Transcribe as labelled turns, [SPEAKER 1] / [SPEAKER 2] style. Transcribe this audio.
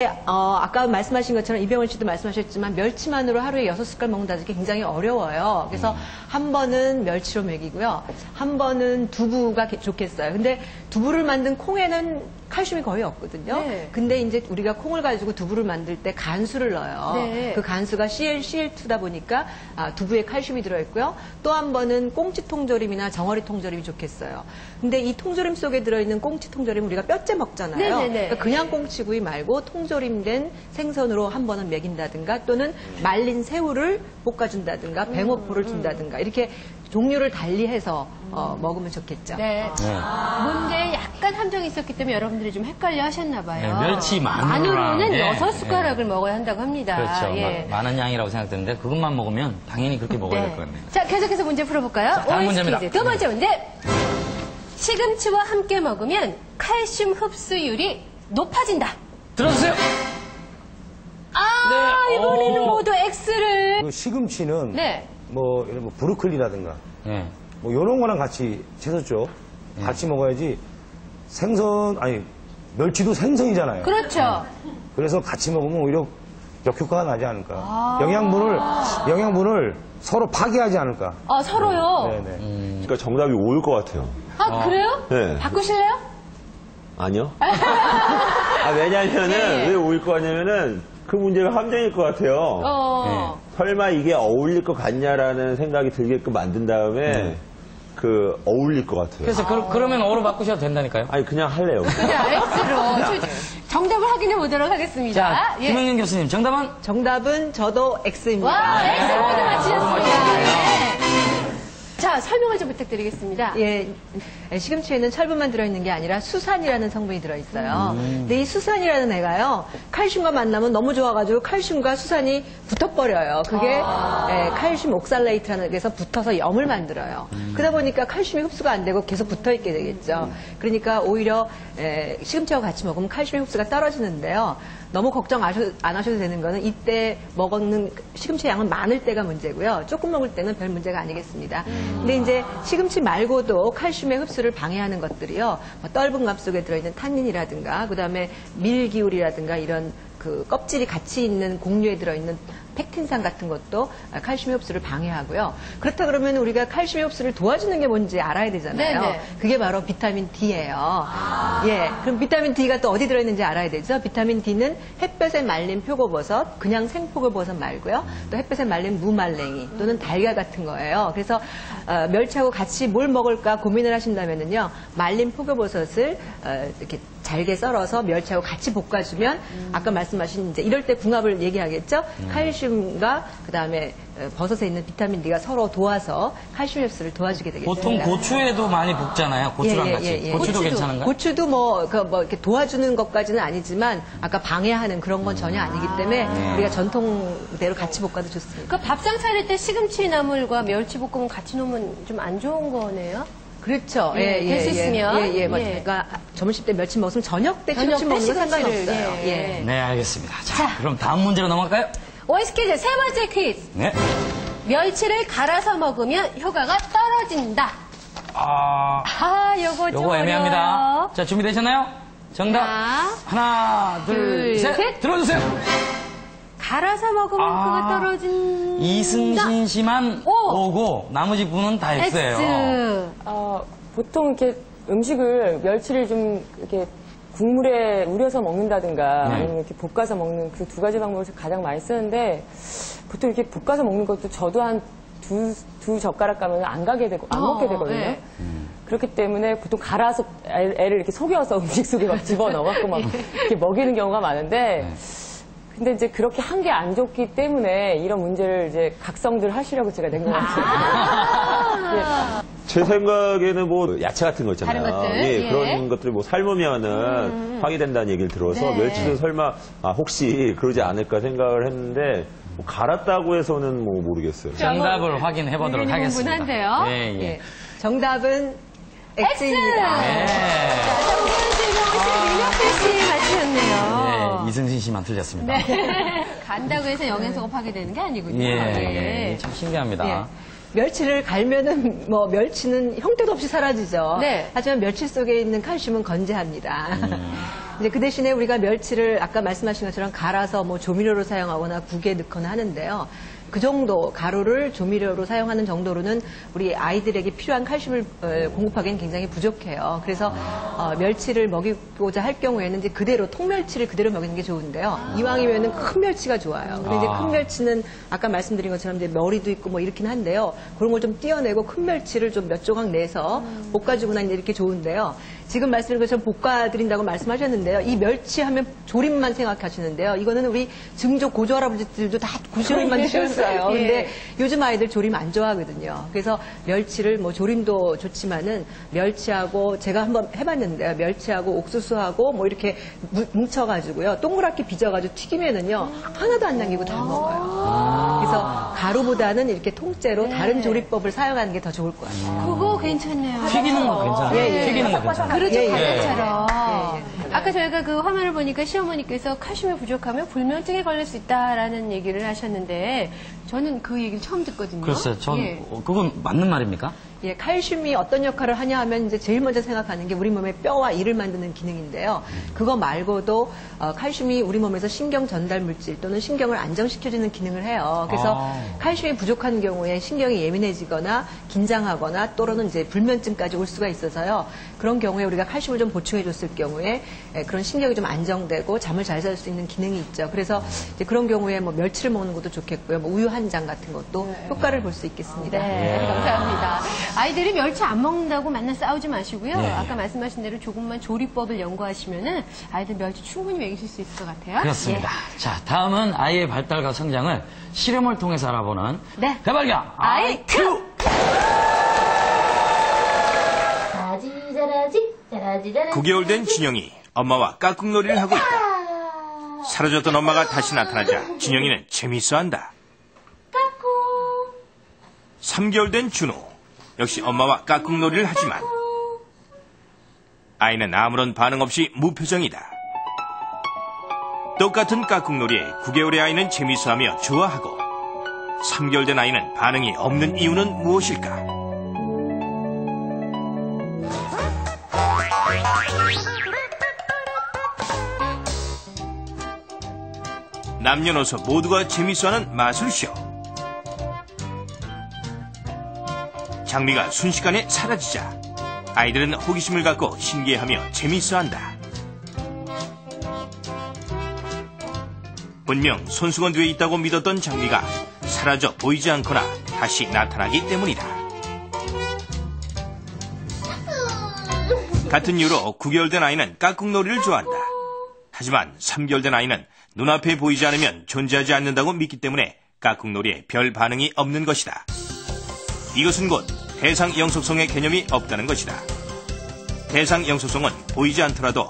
[SPEAKER 1] 아까 말씀하신 것처럼 이병헌 씨도 말씀하셨지만 멸치만으로 하루에 6숟갈 먹는다는 게 굉장히 어려워요. 그래서 한 번은 멸치로 먹이고요. 한 번은 두부가 좋겠어요. 근데 두부를 만든 콩에는 칼슘이 거의 없거든요.
[SPEAKER 2] 네.
[SPEAKER 1] 근데 이제 우리가 콩을 가지고 두부를 만들 때 간수를 넣어요.
[SPEAKER 2] 네.
[SPEAKER 1] 그 간수가 CL2다 보니까 두부에 칼슘이 들어있고요. 또 한 번은 꽁치 통조림이나 정어리 통조림이 좋겠어요. 근데 이 통조림 속에 들어있는 꽁치 통조림 우리가 뼈째 먹잖아요.
[SPEAKER 2] 네네네.
[SPEAKER 1] 그러니까 그냥 꽁치구이 말고 통조림된 생선으로 한 번은 먹인다든가 또는 말린 새우를 볶아준다든가 뱅어포를 준다든가 이렇게 종류를 달리해서 먹으면 좋겠죠.
[SPEAKER 2] 네. 문제에 약간 함정이 있었기 때문에 여러분들이 좀 헷갈려 하셨나 봐요.
[SPEAKER 3] 네, 멸치 마누라는
[SPEAKER 2] 마누로는
[SPEAKER 3] 게,
[SPEAKER 2] 6숟가락을 먹어야 한다고 합니다.
[SPEAKER 3] 그렇죠.
[SPEAKER 2] 예.
[SPEAKER 3] 많은 양이라고 생각되는데 그것만 먹으면 당연히 그렇게 먹어야 될 것 같네요.
[SPEAKER 2] 자, 계속해서 문제 풀어볼까요?
[SPEAKER 3] 자, 다음
[SPEAKER 2] OX
[SPEAKER 3] 문제입니다.
[SPEAKER 2] 퀴즈. 두 번째 문제. 시금치와 함께 먹으면 칼슘 흡수율이 높아진다.
[SPEAKER 3] 들어주세요. 네,
[SPEAKER 2] 이번에는
[SPEAKER 3] 오.
[SPEAKER 2] 모두 X를.
[SPEAKER 4] 그 시금치는
[SPEAKER 2] 네.
[SPEAKER 4] 뭐 이런 뭐 브로콜리라든가
[SPEAKER 3] 네.
[SPEAKER 4] 뭐 이런 거랑 같이 채소 쪽 같이 먹어야지 멸치도 생선이잖아요.
[SPEAKER 2] 그렇죠.
[SPEAKER 4] 그래서 같이 먹으면 오히려 역효과가 나지 않을까. 영양분을 서로 파괴하지 않을까.
[SPEAKER 2] 서로요.
[SPEAKER 4] 네네.
[SPEAKER 5] 그러니까 정답이 O일 것 같아요.
[SPEAKER 2] 그래요?
[SPEAKER 5] 네.
[SPEAKER 2] 바꾸실래요?
[SPEAKER 5] 아니요. 왜냐면은,
[SPEAKER 2] 네.
[SPEAKER 5] 왜 O일 것 같냐면은, 그 문제가 함정일 것 같아요. 설마 이게 어울릴 것 같냐라는 생각이 들게끔 만든 다음에, 어울릴 것 같아요.
[SPEAKER 3] 그래서 그러면 O로 바꾸셔도 된다니까요.
[SPEAKER 5] 아니, 그냥 할래요.
[SPEAKER 2] 자, X로. 정답을 확인해 보도록 하겠습니다.
[SPEAKER 3] 자, 김영균 교수님, 정답은?
[SPEAKER 1] 정답은 저도 X입니다.
[SPEAKER 2] 와, X 모두 맞히셨습니다.
[SPEAKER 3] 맞히셨네요.
[SPEAKER 2] 자, 설명을 좀 부탁드리겠습니다.
[SPEAKER 1] 예, 시금치에는 철분만 들어있는 게 아니라 수산이라는 성분이 들어있어요. 근데 이 수산이라는 애가요, 칼슘과 만나면 너무 좋아가지고 칼슘과 수산이 붙어버려요. 그게 칼슘 옥살레이트라는 데서 붙어서 염을 만들어요. 그러다 보니까 칼슘이 흡수가 안 되고 계속 붙어있게 되겠죠. 그러니까 오히려 시금치하고 같이 먹으면 칼슘 흡수가 떨어지는데요. 너무 걱정 안 하셔도 되는 거는 이때 먹는 시금치 양은 많을 때가 문제고요. 조금 먹을 때는 별 문제가 아니겠습니다. 근데 이제 시금치 말고도 칼슘의 흡수를 방해하는 것들이요. 뭐 떫은 감 속에 들어있는 탄닌이라든가 그다음에 밀기울이라든가 이런 그 껍질이 같이 있는 곡류에 들어있는 팩틴산 같은 것도 칼슘 흡수를 방해하고요. 그렇다 그러면 우리가 칼슘 흡수를 도와주는 게 뭔지 알아야 되잖아요.
[SPEAKER 2] 네네.
[SPEAKER 1] 그게 바로 비타민 D예요. 예, 그럼 비타민 D가 또 어디 들어있는지 알아야 되죠. 비타민 D는 햇볕에 말린 표고버섯, 그냥 생표고버섯 말고요. 또 햇볕에 말린 무말랭이 또는 달걀 같은 거예요. 그래서 멸치하고 같이 뭘 먹을까 고민을 하신다면은요, 말린 표고버섯을 이렇게 잘게 썰어서 멸치하고 같이 볶아주면 아까 말씀하신 이제 이럴 때 궁합을 얘기하겠죠. 칼슘과 그다음에 버섯에 있는 비타민 D가 서로 도와서 칼슘 흡수를 도와주게 되겠습니다.
[SPEAKER 3] 보통 고추에도 많이 볶잖아요. 고추랑 같이. 고추도 괜찮은가요?
[SPEAKER 1] 고추도 뭐 이렇게 도와주는 것까지는 아니지만 아까 방해하는 그런 건 전혀 아니기 때문에 우리가 전통대로 같이 볶아도 좋습니다.
[SPEAKER 2] 그 밥상 차릴 때 시금치 나물과 멸치 볶음 같이 놓으면 좀 안 좋은 거네요?
[SPEAKER 1] 그렇죠.
[SPEAKER 2] 될 수 있으면.
[SPEAKER 1] 그러니까 점심 때 멸치 먹으면 저녁 때
[SPEAKER 2] 저녁
[SPEAKER 1] 시금치
[SPEAKER 2] 때
[SPEAKER 1] 먹는 건
[SPEAKER 2] 시금치를,
[SPEAKER 1] 상관없어요.
[SPEAKER 2] 예.
[SPEAKER 3] 네, 알겠습니다. 자, 그럼 다음 문제로 넘어갈까요?
[SPEAKER 2] OX 퀴즈 세 번째 퀴즈.
[SPEAKER 3] 네.
[SPEAKER 2] 멸치를 갈아서 먹으면 효과가 떨어진다. 요거 좀
[SPEAKER 3] 요거 애매합니다.
[SPEAKER 2] 어려워요.
[SPEAKER 3] 자, 준비되셨나요? 정답.
[SPEAKER 2] 자,
[SPEAKER 3] 하나, 둘,
[SPEAKER 2] 둘,
[SPEAKER 3] 셋.
[SPEAKER 2] 셋.
[SPEAKER 3] 들어주세요.
[SPEAKER 2] 갈아서 먹으면 효과가 떨어진다.
[SPEAKER 3] 이승신 씨만
[SPEAKER 2] 오.
[SPEAKER 3] O고 나머지 분은 다 X예요.
[SPEAKER 2] X.
[SPEAKER 6] 보통 이렇게 음식을 멸치를 좀 이렇게 국물에 우려서 먹는다든가 아니면 이렇게 볶아서 먹는 그 두 가지 방법을 가장 많이 쓰는데 보통 이렇게 볶아서 먹는 것도 저도 한 두 젓가락 가면 안 먹게 되거든요.
[SPEAKER 2] 네.
[SPEAKER 6] 그렇기 때문에 보통 갈아서 애를 이렇게 속여서 음식 속에 막 집어넣어갖고 막 이렇게 먹이는 경우가 많은데 근데 이제 그렇게 한 게 안 좋기 때문에 이런 문제를 이제 각성들 하시려고 제가 낸 것 같아요.
[SPEAKER 5] 제 생각에는 뭐 야채 같은 거 있잖아요.
[SPEAKER 2] 다른 것들, 예.
[SPEAKER 5] 그런 것들이 뭐 삶으면은 파괴된다는 얘기를 들어서
[SPEAKER 2] 네.
[SPEAKER 5] 멸치도 설마 혹시 그러지 않을까 생각을 했는데 뭐 갈았다고 해서는 뭐 모르겠어요.
[SPEAKER 3] 정답을 확인해 보도록 하겠습니다.
[SPEAKER 2] 분분한데요.
[SPEAKER 3] 예, 예.
[SPEAKER 1] 정답은 X입니다.
[SPEAKER 3] 네.
[SPEAKER 2] 민혁배 씨 맞추셨네요.
[SPEAKER 3] 네, 이승신 씨만 틀렸습니다.
[SPEAKER 2] 간다고 해서 영양소가 파괴되는 게 아니군요.
[SPEAKER 3] 예, 참 신기합니다.
[SPEAKER 1] 예. 멸치를 갈면은 멸치는 형태도 없이 사라지죠.
[SPEAKER 2] 네.
[SPEAKER 1] 하지만 멸치 속에 있는 칼슘은 건재합니다. 이제 그 대신에 우리가 멸치를 아까 말씀하신 것처럼 갈아서 뭐 조미료로 사용하거나 국에 넣거나 하는데요. 그 정도 가루를 조미료로 사용하는 정도로는 우리 아이들에게 필요한 칼슘을 공급하기엔 굉장히 부족해요. 그래서 멸치를 먹이고자 할 경우에는 이제 그대로 통멸치를 그대로 먹이는 게 좋은데요. 이왕이면은 큰 멸치가 좋아요. 근데 이제 큰 멸치는 아까 말씀드린 것처럼 이제 머리도 있고 뭐 이렇긴 한데요. 그런 걸 좀 띄어내고 큰 멸치를 좀 몇 조각 내서 볶아주고 난 이렇게 좋은데요. 지금 말씀드린 것처럼 볶아드린다고 말씀하셨는데요. 이 멸치하면 조림만 생각하시는데요. 이거는 우리 증조 고조 할아버지들도 다 구조림만 드셨어요. 근데 요즘 아이들 조림 안 좋아하거든요. 그래서 멸치를 뭐 조림도 좋지만은 멸치하고 제가 한번 해봤는데요. 멸치하고 옥수수하고 뭐 이렇게 뭉쳐가지고요. 동그랗게 빚어가지고 튀기면은요. 하나도 안 남기고 다 먹어요. 그래서 가루보다는 이렇게 통째로 다른 조리법을 사용하는 게 더 좋을 것 같아요.
[SPEAKER 2] 그거 괜찮네요.
[SPEAKER 3] 튀기는 거 괜찮아요. 튀기는 거 괜찮아요.
[SPEAKER 2] 그렇죠,
[SPEAKER 1] 예,
[SPEAKER 2] 과자처럼. 아까 저희가 그 화면을 보니까 시어머니께서 칼슘이 부족하면 불면증에 걸릴 수 있다라는 얘기를 하셨는데 저는 그 얘기를 처음 듣거든요.
[SPEAKER 3] 글쎄요, 전 그건 맞는 말입니까?
[SPEAKER 1] 예, 칼슘이 어떤 역할을 하냐 하면 이제 제일 먼저 생각하는 게 우리 몸의 뼈와 이를 만드는 기능인데요. 그거 말고도 칼슘이 우리 몸에서 신경 전달 물질 또는 신경을 안정시켜주는 기능을 해요. 그래서 칼슘이 부족한 경우에 신경이 예민해지거나 긴장하거나 또는 이제 불면증까지 올 수가 있어서요. 그런 경우에 우리가 칼슘을 좀 보충해줬을 경우에 그런 신경이 좀 안정되고 잠을 잘 잘 수 있는 기능이 있죠. 그래서 이제 그런 경우에 뭐 멸치를 먹는 것도 좋겠고요. 뭐 우유 한 잔 같은 것도 효과를 볼 수 있겠습니다.
[SPEAKER 2] 네, 감사합니다. 아이들이 멸치 안 먹는다고 맨날 싸우지 마시고요. 아까 말씀하신 대로 조금만 조리법을 연구하시면은 아이들 멸치 충분히 먹이실 수 있을 것 같아요.
[SPEAKER 3] 그렇습니다. 자, 다음은 아이의 발달과 성장을 실험을 통해서 알아보는
[SPEAKER 2] 네.
[SPEAKER 3] 대발견 IQ!
[SPEAKER 7] 잘하지 잘하지 잘하지 잘하지
[SPEAKER 8] 9개월 된 준영이 엄마와 깍꿍놀이를 하고 있다. 사라졌던 엄마가 다시 나타나자 준영이는 재밌어한다.
[SPEAKER 7] 까꿍
[SPEAKER 8] 3개월 된 준호 역시 엄마와 깍꿍놀이를 하지만 아이는 아무런 반응 없이 무표정이다. 똑같은 깍꿍놀이에 9개월의 아이는 재밌어하며 좋아하고 3개월 된 아이는 반응이 없는 이유는 무엇일까? 남녀노소 모두가 재밌어하는 마술쇼. 장미가 순식간에 사라지자 아이들은 호기심을 갖고 신기해하며 재밌어한다. 분명 손수건 뒤에 있다고 믿었던 장미가 사라져 보이지 않거나 다시 나타나기 때문이다. 같은 이유로 9개월 된 아이는 깍꿍놀이를 좋아한다. 하지만 3개월 된 아이는 눈앞에 보이지 않으면 존재하지 않는다고 믿기 때문에 깍꿍놀이에 별 반응이 없는 것이다. 이것은 곧 대상 영속성의 개념이 없다는 것이다. 대상 영속성은 보이지 않더라도